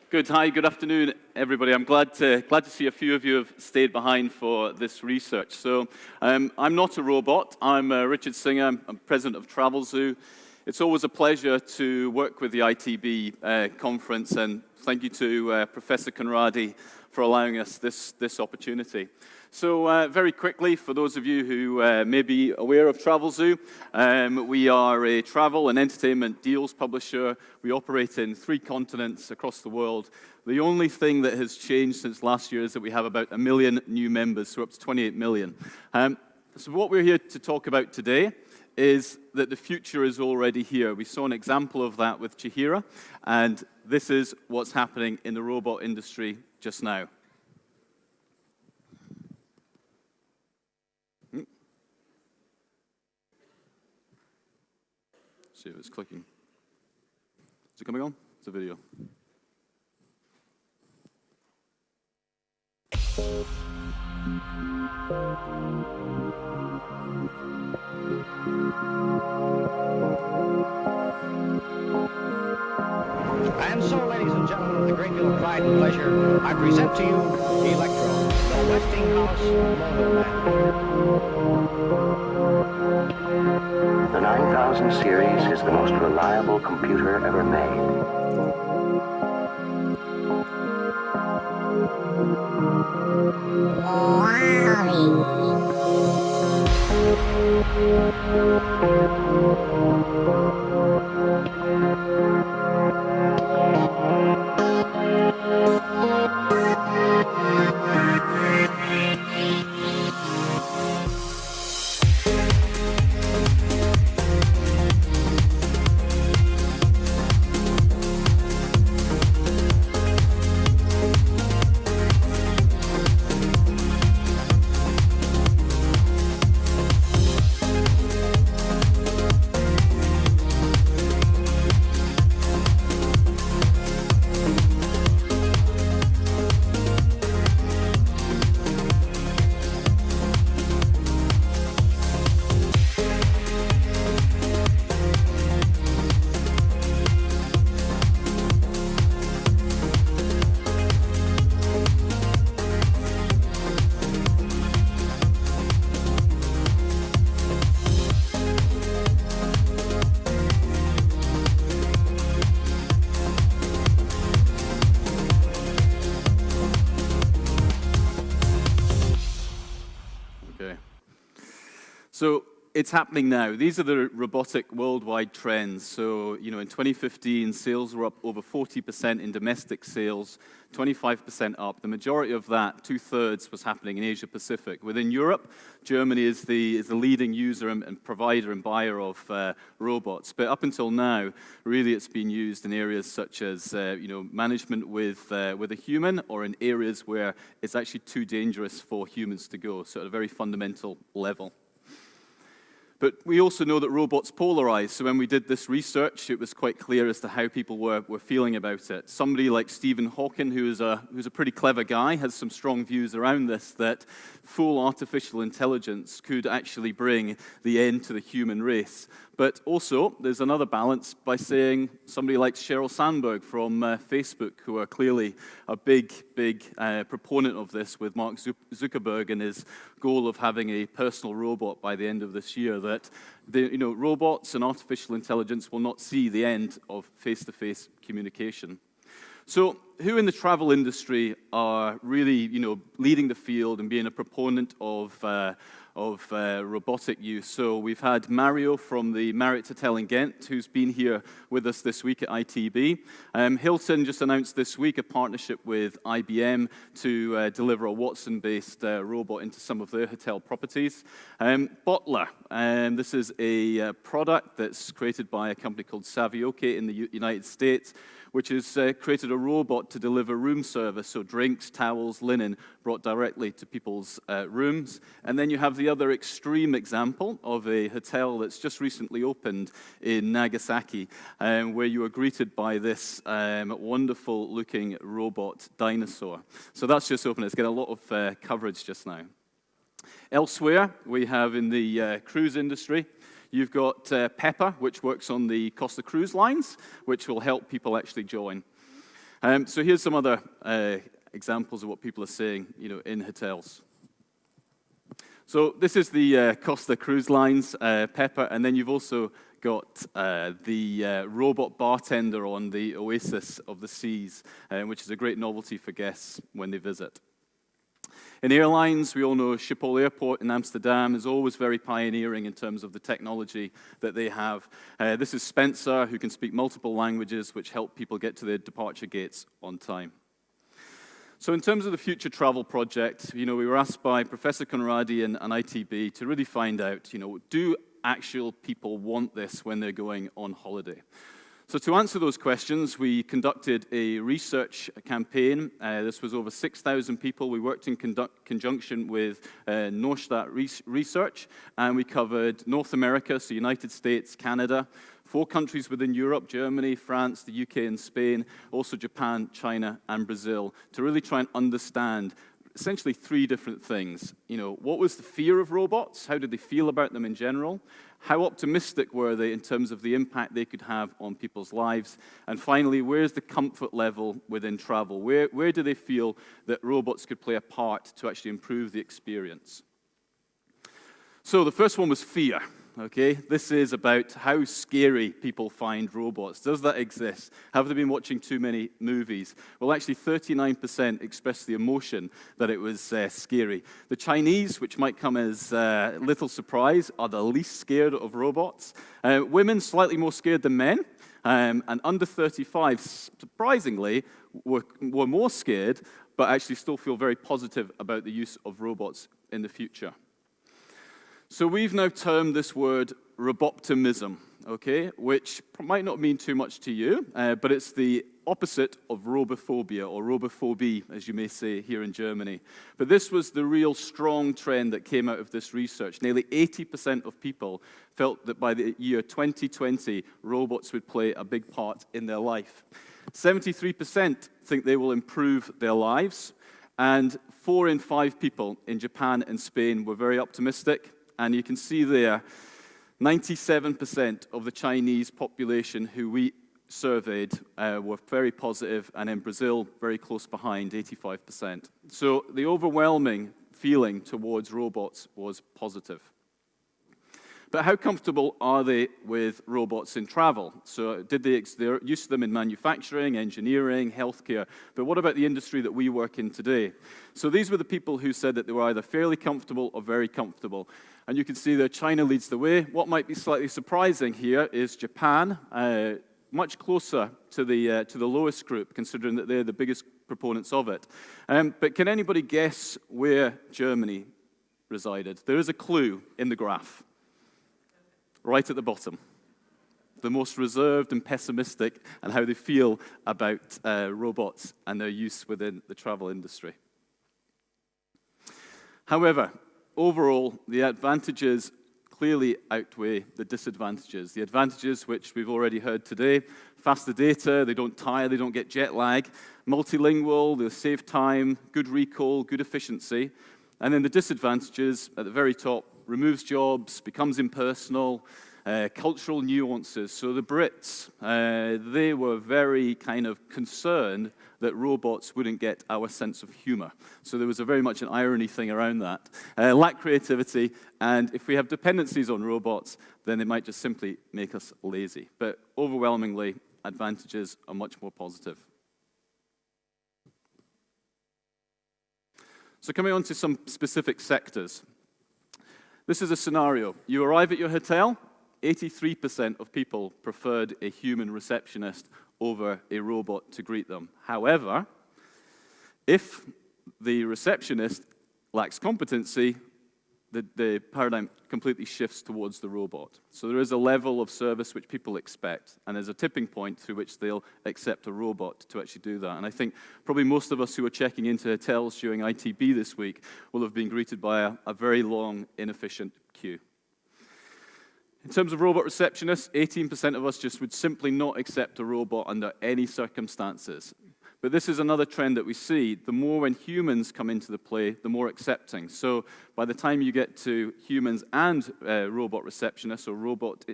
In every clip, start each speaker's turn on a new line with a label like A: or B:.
A: Good. Hi, good afternoon, everybody. I'm glad to see a few of you have stayed behind for this research. So I'm not a robot. I'm Richard Singer. I'm president of Travelzoo. It's always a pleasure to work with the ITB conference, and thank you to Professor Conradi for allowing us this opportunity. So very quickly, for those of you who may be aware of Travelzoo, we are a travel and entertainment deals publisher. We operate in 3 continents across the world. The only thing that has changed since last year is that we have about 1 million new members, so we're up to 28 million. So what we're here to talk about today is that the future is already here. We saw an example of that with Chihira, and this is what's happening in the robot industry just now. See if it's clicking. Is it coming on? It's a video.
B: And so, ladies and gentlemen, with a great deal of pride and pleasure, I present to you Electro, the Westinghouse Motor Man.
C: The 9000 series is the most reliable computer ever made.
A: So it's happening now. These are the robotic worldwide trends. So, in 2015, sales were up over 40% in domestic sales, 25% up. The majority of that, 2/3, was happening in Asia Pacific. Within Europe, Germany is the leading user and provider and buyer of robots. But up until now, really it's been used in areas such as management with a human, or in areas where it's actually too dangerous for humans to go, so at a very fundamental level. But we also know that robots polarize. So when we did this research, it was quite clear as to how people were feeling about it. Somebody like Stephen Hawking, who's a pretty clever guy, has some strong views around this, that full artificial intelligence could actually bring the end to the human race. But also, there's another balance by saying somebody like Sheryl Sandberg from Facebook, who are clearly a big proponent of this, with Mark Zuckerberg and his goal of having a personal robot by the end of this year, that robots and artificial intelligence will not see the end of face-to-face communication. So who in the travel industry are really, leading the field and being a proponent of robotic use? So we've had Mario from the Marriott Hotel in Ghent, who's been here with us this week at ITB. Hilton just announced this week a partnership with IBM to deliver a Watson-based robot into some of their hotel properties. Bottler, this is a product that's created by a company called Savioke in the United States, which has created a robot to deliver room service, so drinks, towels, linen, brought directly to people's rooms. And then you have the other extreme example of a hotel that's just recently opened in Nagasaki, where you are greeted by this wonderful-looking robot dinosaur. So that's just opened. It's getting a lot of coverage just now. Elsewhere, we have in the cruise industry, you've got Pepper, which works on the Costa Cruise Lines, which will help people actually join. So here's some other examples of what people are saying, in hotels. So this is the Costa Cruise Lines, Pepper, and then you've also got the robot bartender on the Oasis of the Seas, which is a great novelty for guests when they visit. In airlines, we all know Schiphol Airport in Amsterdam is always very pioneering in terms of the technology that they have. This is Spencer, who can speak multiple languages, which help people get to their departure gates on time. So in terms of the Future Travel Project, we were asked by Professor Conradi and ITB to really find out, do actual people want this when they're going on holiday? So to answer those questions, we conducted a research campaign. This was over 6,000 people. We worked in conjunction with Norstad Research, and we covered North America, so United States, Canada, 4 countries within Europe, Germany, France, the UK, and Spain, also Japan, China, and Brazil, to really try and understand essentially 3 different things. What was the fear of robots? How did they feel about them in general? How optimistic were they in terms of the impact they could have on people's lives? And finally, where's the comfort level within travel? Where do they feel that robots could play a part to actually improve the experience? So the first one was fear. Okay, this is about how scary people find robots. Does that exist? Have they been watching too many movies? Well, actually, 39% expressed the emotion that it was scary. The Chinese, which might come as a little surprise, are the least scared of robots. Women, slightly more scared than men. And under 35, surprisingly, were more scared, but actually still feel very positive about the use of robots in the future. So we've now termed this word roboptimism, okay, which might not mean too much to you, but it's the opposite of robophobia, or robophobie, as you may say here in Germany. But this was the real strong trend that came out of this research. Nearly 80% of people felt that by the year 2020, robots would play a big part in their life. 73% think they will improve their lives, and 4 in 5 people in Japan and Spain were very optimistic. And you can see there, 97% of the Chinese population who we surveyed were very positive, and in Brazil, very close behind, 85%. So the overwhelming feeling towards robots was positive. But how comfortable are they with robots in travel? So they're used to them in manufacturing, engineering, healthcare, but what about the industry that we work in today? So these were the people who said that they were either fairly comfortable or very comfortable. And you can see that China leads the way. What might be slightly surprising here is Japan, much closer to the lowest group, considering that they're the biggest proponents of it. But can anybody guess where Germany resided? There is a clue in the graph. Right at the bottom, the most reserved and pessimistic, and how they feel about robots and their use within the travel industry. However, overall, the advantages clearly outweigh the disadvantages. The advantages, which we've already heard today: faster data, they don't tire, they don't get jet lag, multilingual, they save time, good recall, good efficiency. And then the disadvantages at the very top: removes jobs, becomes impersonal, cultural nuances. So the Brits, they were very kind of concerned that robots wouldn't get our sense of humor. So there was a very much an irony thing around that. Lack creativity, and if we have dependencies on robots, then they might just simply make us lazy. But overwhelmingly, advantages are much more positive. So coming on to some specific sectors. This is a scenario. You arrive at your hotel, 83% of people preferred a human receptionist over a robot to greet them. However, if the receptionist lacks competency, the paradigm completely shifts towards the robot. So there is a level of service which people expect, and there's a tipping point through which they'll accept a robot to actually do that. And I think probably most of us who are checking into hotels during ITB this week will have been greeted by a very long, inefficient queue. In terms of robot receptionists, 18% of us just would simply not accept a robot under any circumstances. But this is another trend that we see. The more when humans come into the play, the more accepting. So by the time you get to humans and robot receptionists or robot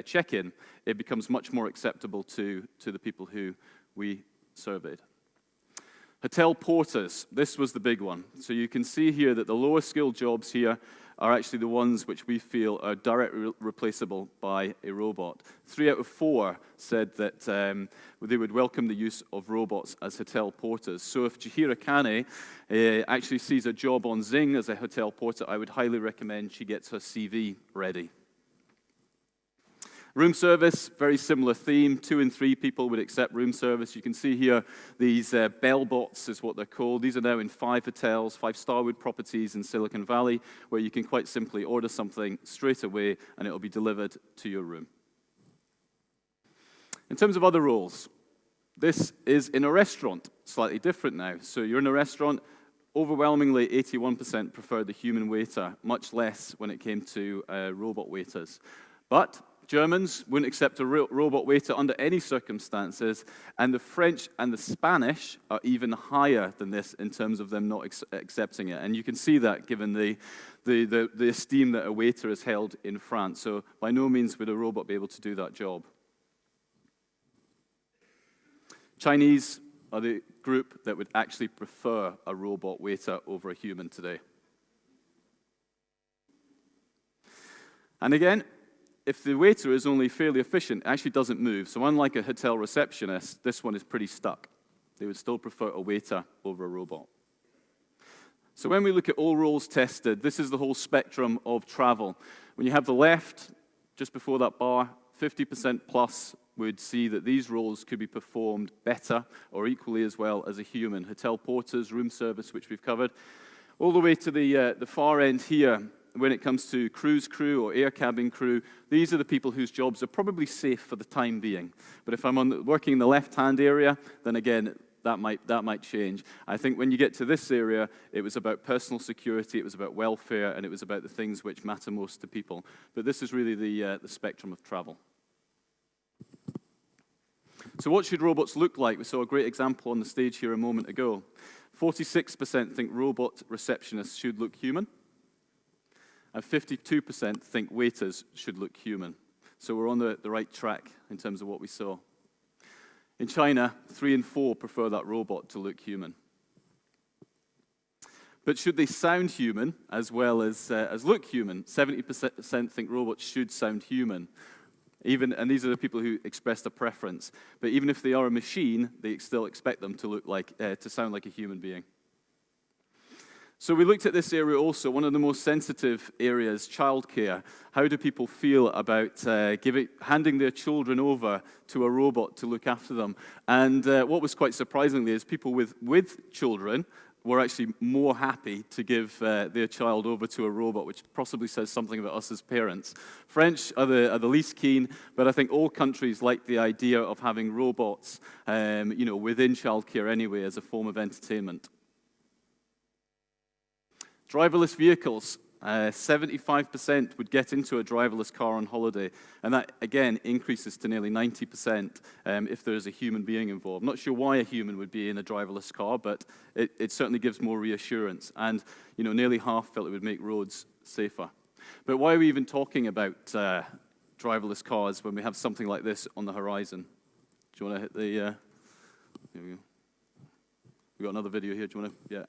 A: check-in, it becomes much more acceptable to the people who we surveyed. Hotel porters, this was the big one. So you can see here that the lower skilled jobs here are actually the ones which we feel are directly replaceable by a robot. 3 out of 4 said that they would welcome the use of robots as hotel porters. So if Jahira Kane actually sees a job on Zing as a hotel porter, I would highly recommend she gets her CV ready. Room service, very similar theme. 2 in 3 people would accept room service. You can see here these bellbots is what they're called. These are now in 5 hotels, 5 Starwood properties in Silicon Valley, where you can quite simply order something straight away and it will be delivered to your room. In terms of other roles, this is in a restaurant, slightly different now. So you're in a restaurant, overwhelmingly 81% prefer the human waiter, much less when it came to robot waiters. But Germans wouldn't accept a robot waiter under any circumstances, and the French and the Spanish are even higher than this in terms of them not accepting it. And you can see that given the esteem that a waiter is held in France. So by no means would a robot be able to do that job. Chinese are the group that would actually prefer a robot waiter over a human today. And again, if the waiter is only fairly efficient, it actually doesn't move. So unlike a hotel receptionist, this one is pretty stuck. They would still prefer a waiter over a robot. So when we look at all roles tested, this is the whole spectrum of travel. When you have the left, just before that bar, 50% plus would see that these roles could be performed better or equally as well as a human. Hotel porters, room service, which we've covered. All the way to the far end here, when it comes to cruise crew or air cabin crew, these are the people whose jobs are probably safe for the time being. But if I'm working in the left-hand area, then again, that might change. I think when you get to this area, it was about personal security, it was about welfare, and it was about the things which matter most to people. But this is really the spectrum of travel. So what should robots look like? We saw a great example on the stage here a moment ago. 46% think robot receptionists should look human. And 52% think waiters should look human. So we're on the right track in terms of what we saw. In China, 3 in 4 prefer that robot to look human. But should they sound human as well as look human? 70% think robots should sound human. And these are the people who expressed a preference. But even if they are a machine, they still expect them to sound like a human being. So we looked at this area also, one of the most sensitive areas, childcare. How do people feel about handing their children over to a robot to look after them? And what was quite surprisingly is people with children were actually more happy to give their child over to a robot, which possibly says something about us as parents. French are the least keen, but I think all countries like the idea of having robots within childcare anyway as a form of entertainment. Driverless vehicles, 75% would get into a driverless car on holiday, and that, again, increases to nearly 90% if there is a human being involved. Not sure why a human would be in a driverless car, but it certainly gives more reassurance, and nearly half felt it would make roads safer. But why are we even talking about driverless cars when we have something like this on the horizon? Do you want to hit the... Here we go. We've got another video here. Do you want to... Yeah.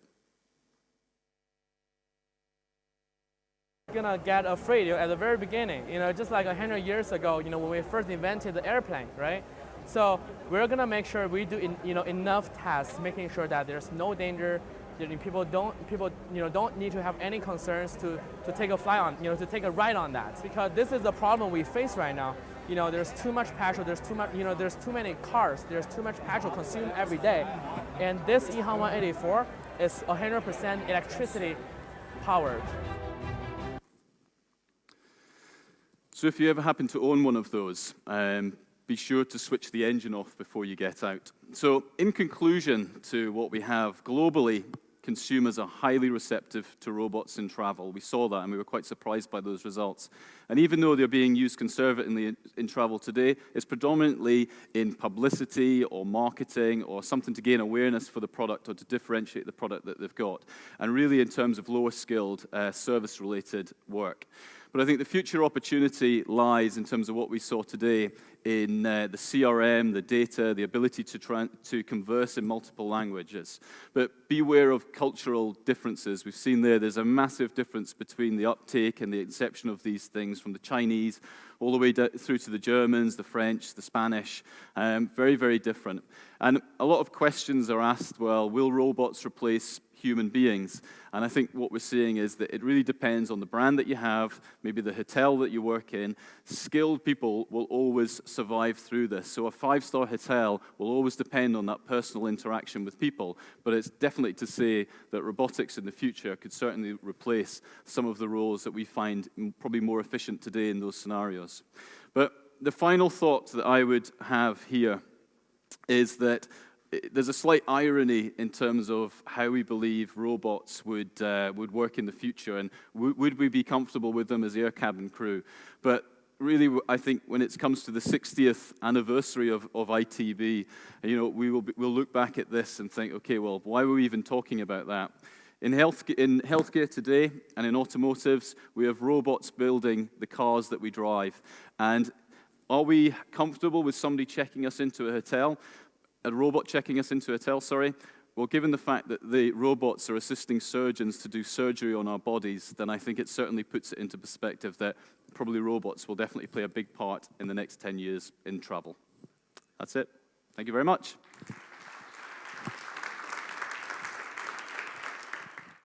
D: Gonna get afraid at the very beginning, just like 100 years ago, when we first invented the airplane, right? So we're gonna make sure we do enough tests, making sure that there's no danger. People don't need to have any concerns to take a fly on, to take a ride on that, because this is the problem we face right now. There's too much petrol, there's too many cars, there's too much petrol consumed every day, and this EHang 184 is 100% electricity powered.
A: So if you ever happen to own one of those, be sure to switch the engine off before you get out. So in conclusion to what we have, globally, consumers are highly receptive to robots in travel. We saw that, and we were quite surprised by those results. And even though they're being used conservatively in travel today, it's predominantly in publicity or marketing or something to gain awareness for the product or to differentiate the product that they've got, and really in terms of lower skilled service-related work. But I think the future opportunity lies in terms of what we saw today in the CRM, the data, the ability to converse in multiple languages. But beware of cultural differences. We've seen there's a massive difference between the uptake and the inception of these things from the Chinese all the way through to the Germans, the French, the Spanish. Very, very different. And a lot of questions are asked, well, will robots replace human beings? And I think what we're seeing is that it really depends on the brand that you have, maybe the hotel that you work in. Skilled people will always survive through this. So a 5-star hotel will always depend on that personal interaction with people. But it's definitely to say that robotics in the future could certainly replace some of the roles that we find probably more efficient today in those scenarios. But the final thought that I would have here is that there's a slight irony in terms of how we believe robots would work in the future, and would we be comfortable with them as air cabin crew? But really, I think when it comes to the 60th anniversary of ITB, we'll look back at this and think, okay, well, why were we even talking about that? In healthcare today and in automotives, we have robots building the cars that we drive. And are we comfortable with somebody checking us into a hotel? A robot checking us into a hotel, sorry. Well, given the fact that the robots are assisting surgeons to do surgery on our bodies, then I think it certainly puts it into perspective that probably robots will definitely play a big part in the next 10 years in travel. That's it. Thank you very much.